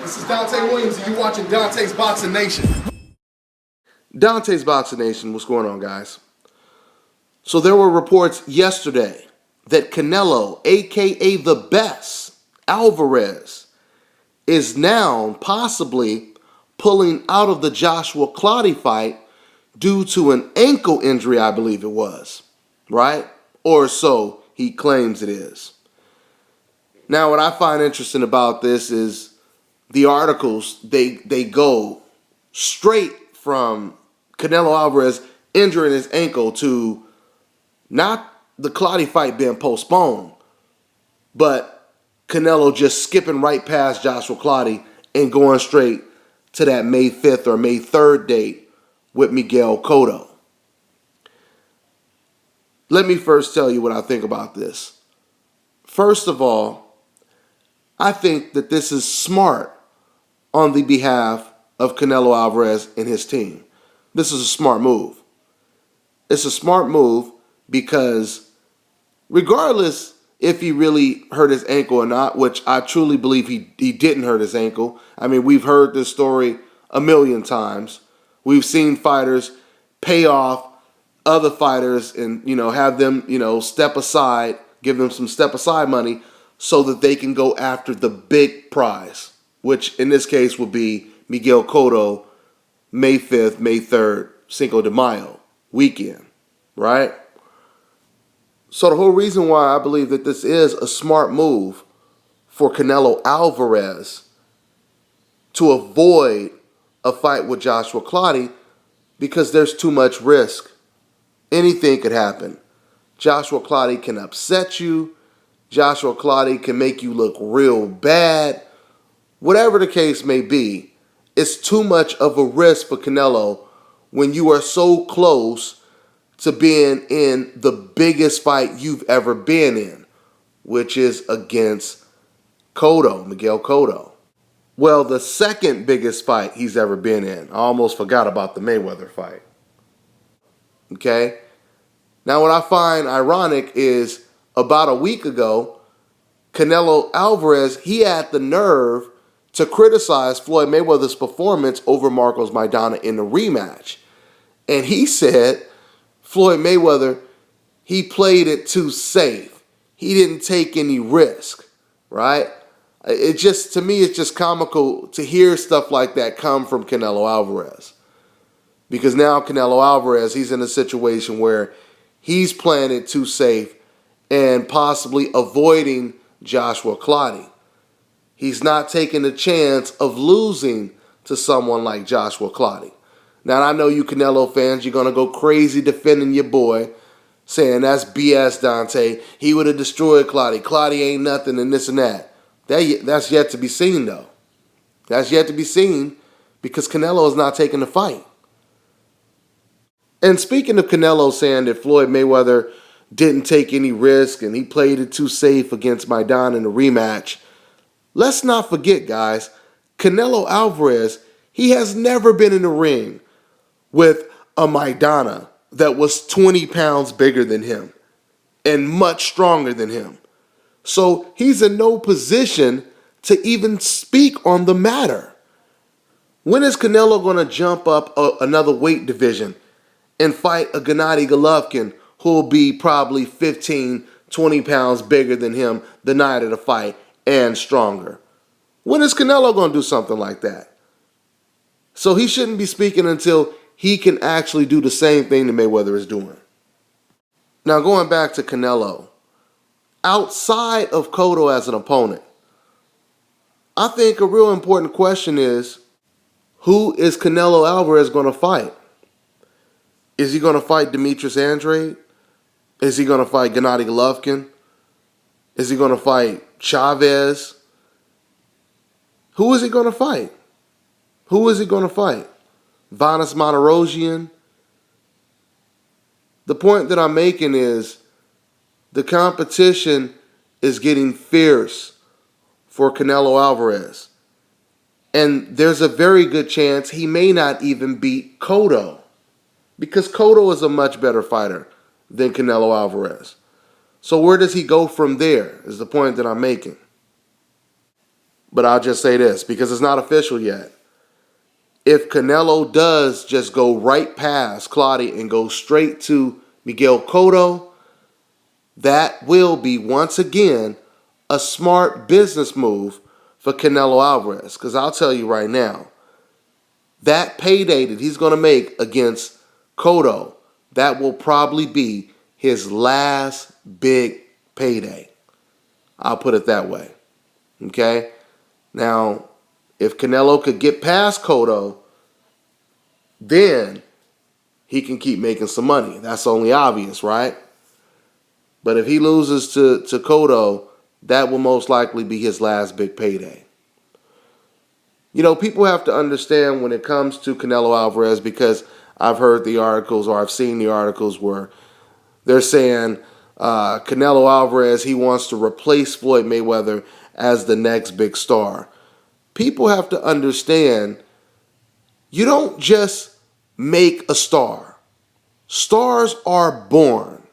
This is Dante Williams, and you're watching Dante's Boxing Nation. Dante's Boxing Nation, what's going on, guys? So there were reports yesterday that Canelo, aka the best, Alvarez, is now possibly pulling out of the Joshua Clottey fight due to an ankle injury, I believe it was, right? Or so he claims it is. Now, what I find interesting about this is the articles, they go straight from Canelo Alvarez injuring his ankle to not the Clottey fight being postponed, but Canelo just skipping right past Joshua Clottey and going straight to that May 5th or May 3rd date with Miguel Cotto. Let me first tell you what I think about this. First of all, I think that this is smart on the behalf of Canelo Alvarez and his team. This is a smart move. It's a smart move because regardless if he really hurt his ankle or not, which I truly believe he didn't hurt his ankle. I mean, we've heard this story a million times. We've seen fighters pay off other fighters and, have them, step aside, give them some step aside money so that they can go after the big prize, which in this case would be Miguel Cotto, May 5th, May 3rd, Cinco de Mayo weekend, right? So the whole reason why I believe that this is a smart move for Canelo Alvarez to avoid a fight with Joshua Clottey, because there's too much risk. Anything could happen. Joshua Clottey can upset you. Joshua Clottey can make you look real bad. Whatever the case may be, it's too much of a risk for Canelo when you are so close to being in the biggest fight you've ever been in, which is against Miguel Cotto. Well, the second biggest fight he's ever been in. I almost forgot about the Mayweather fight. Okay? Now, what I find ironic is about a week ago, Canelo Alvarez, he had the nerve to criticize Floyd Mayweather's performance over Marcos Maidana in the rematch. And he said Floyd Mayweather, he played it too safe. He didn't take any risk, right? To me, it's just comical to hear stuff like that come from Canelo Alvarez. Because now Canelo Alvarez, he's in a situation where he's playing it too safe and possibly avoiding Joshua Clottey. He's not taking the chance of losing to someone like Joshua Clottey. Now, I know you Canelo fans, you're going to go crazy defending your boy, saying that's BS, Dante. He would have destroyed Clottey. Clottey ain't nothing and this and that. That's yet to be seen, though. That's yet to be seen because Canelo is not taking the fight. And speaking of Canelo saying that Floyd Mayweather didn't take any risk and he played it too safe against Maidana in the rematch, let's not forget, guys, Canelo Alvarez, he has never been in the ring with a Maidana that was 20 pounds bigger than him and much stronger than him. So he's in no position to even speak on the matter. When is Canelo going to jump up another weight division and fight a Gennady Golovkin who will be probably 15, 20 pounds bigger than him the night of the fight and stronger? When is Canelo going to do something like that? So he shouldn't be speaking until he can actually do the same thing that Mayweather is doing. Now, going back to Canelo, outside of Cotto as an opponent, I think a real important question is, who is Canelo Alvarez going to fight? Is he going to fight Demetrius Andrade? Is he going to fight Gennady Golovkin? Is he going to fight Chavez? Who is he going to fight? Who is he going to fight? Vanes Martirosyan? The point that I'm making is the competition is getting fierce for Canelo Alvarez. And there's a very good chance he may not even beat Cotto, because Cotto is a much better fighter than Canelo Alvarez. So where does he go from there is the point that I'm making. But I'll just say this, because it's not official yet. If Canelo does just go right past Clottey and go straight to Miguel Cotto, that will be once again a smart business move for Canelo Alvarez. Because I'll tell you right now, that payday that he's going to make against Cotto, that will probably be his last big payday. I'll put it that way. Okay? Now, if Canelo could get past Cotto, then he can keep making some money. That's only obvious, right? But if he loses to Cotto, that will most likely be his last big payday. You know, people have to understand when it comes to Canelo Alvarez, because I've heard the articles, or I've seen the articles where they're saying Canelo Alvarez, he wants to replace Floyd Mayweather as the next big star. People have to understand, you don't just make a star. Stars are born,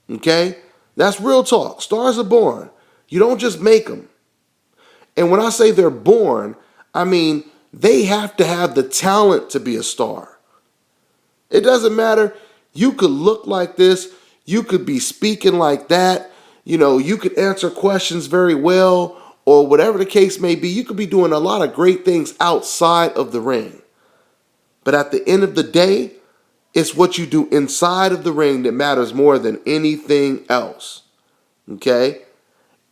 okay? That's real talk. Stars are born. You don't just make them. And when I say they're born, I mean they have to have the talent to be a star. It doesn't matter. You could look like this. You could be speaking like that. You know, you could answer questions very well, or whatever the case may be. You could be doing a lot of great things outside of the ring. But at the end of the day, it's what you do inside of the ring that matters more than anything else. Okay?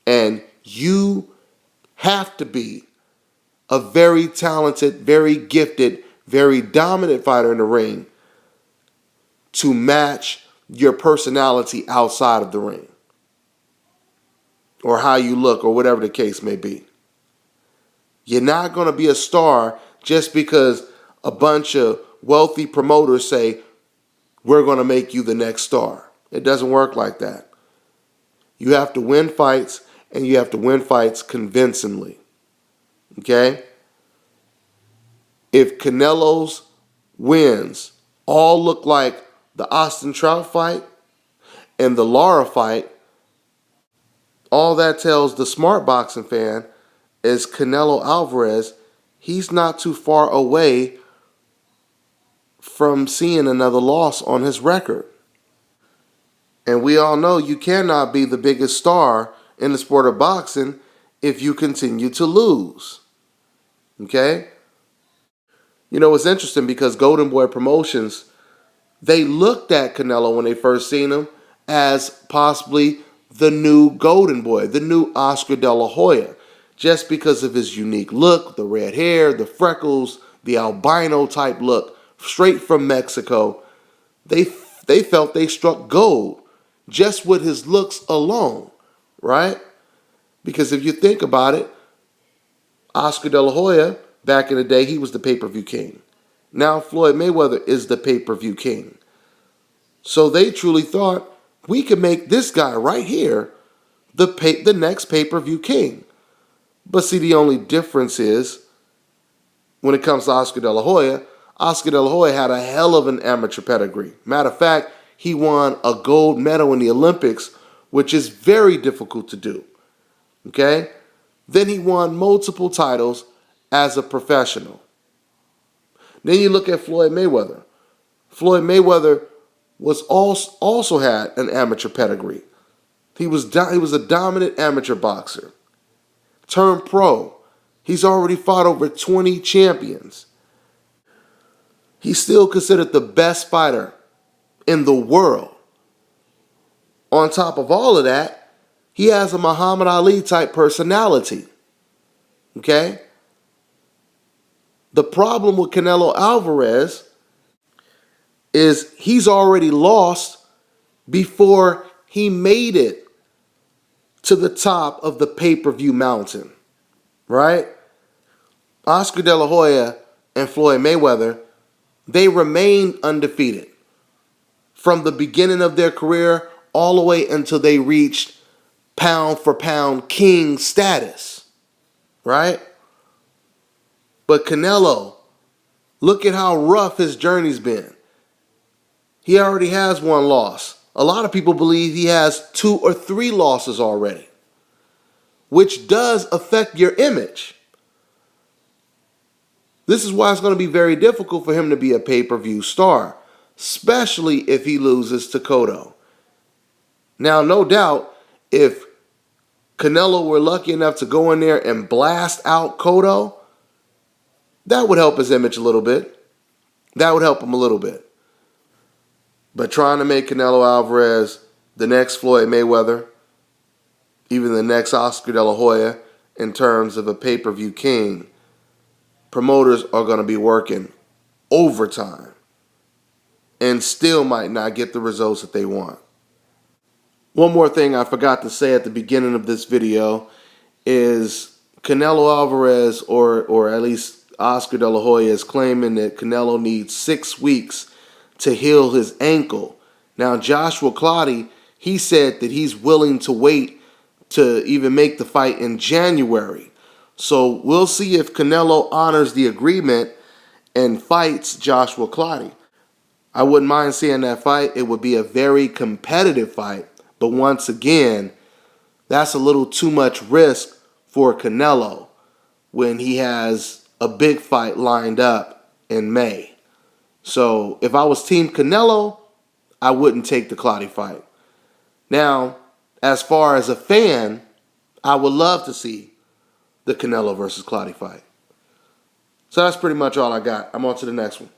And you have to be a very talented, very gifted, very dominant fighter in the ring to match your personality outside of the ring, or how you look, or whatever the case may be. You're not going to be a star just because a bunch of wealthy promoters say, we're going to make you the next star. It doesn't work like that. You have to win fights, and you have to win fights convincingly. Okay? If Canelo's wins all look like the Austin Trout fight and the Lara fight, all that tells the smart boxing fan is Canelo Alvarez, he's not too far away from seeing another loss on his record. And we all know you cannot be the biggest star in the sport of boxing if you continue to lose. Okay? You know, it's interesting because Golden Boy Promotions, they looked at Canelo when they first seen him as possibly the new Golden Boy, the new Oscar De La Hoya, just because of his unique look, the red hair, the freckles, the albino type look, straight from Mexico. They felt they struck gold just with his looks alone, right? Because if you think about it, Oscar De La Hoya, back in the day, he was the pay-per-view king. Now Floyd Mayweather is the pay-per-view king. So they truly thought, we could make this guy right here the next pay-per-view king. But see, the only difference is, when it comes to Oscar De La Hoya had a hell of an amateur pedigree. Matter of fact, he won a gold medal in the Olympics, which is very difficult to do. Okay? Then he won multiple titles as a professional. Then you look at Floyd Mayweather. Floyd Mayweather was also had an amateur pedigree. He was a dominant amateur boxer. Turned pro. He's already fought over 20 champions. He's still considered the best fighter in the world. On top of all of that, he has a Muhammad Ali type personality. Okay? The problem with Canelo Alvarez is he's already lost before he made it to the top of the pay-per-view mountain. Right? Oscar De La Hoya and Floyd Mayweather, they remained undefeated from the beginning of their career all the way until they reached pound-for-pound king status. Right? But Canelo, look at how rough his journey's been. He already has one loss. A lot of people believe he has 2 or 3 losses already, which does affect your image. This is why it's going to be very difficult for him to be a pay-per-view star, especially if he loses to Cotto. Now, no doubt, if Canelo were lucky enough to go in there and blast out Cotto, that would help his image a little bit. That would help him a little bit. But trying to make Canelo Alvarez the next Floyd Mayweather, even the next Oscar De La Hoya in terms of a pay-per-view king, promoters are going to be working overtime and still might not get the results that they want. One more thing I forgot to say at the beginning of this video is Canelo Alvarez, or at least Oscar De La Hoya, is claiming that Canelo needs 6 weeks to heal his ankle. Now, Joshua Clottey, he said that he's willing to wait to even make the fight in January. So we'll see if Canelo honors the agreement and fights Joshua Clottey. I wouldn't mind seeing that fight. It would be a very competitive fight. But once again, that's a little too much risk for Canelo when he has a big fight lined up in May. So if I was Team Canelo, I wouldn't take the Clottey fight. Now, as far as a fan, I would love to see the Canelo versus Clottey fight. So that's pretty much all I got. I'm on to the next one.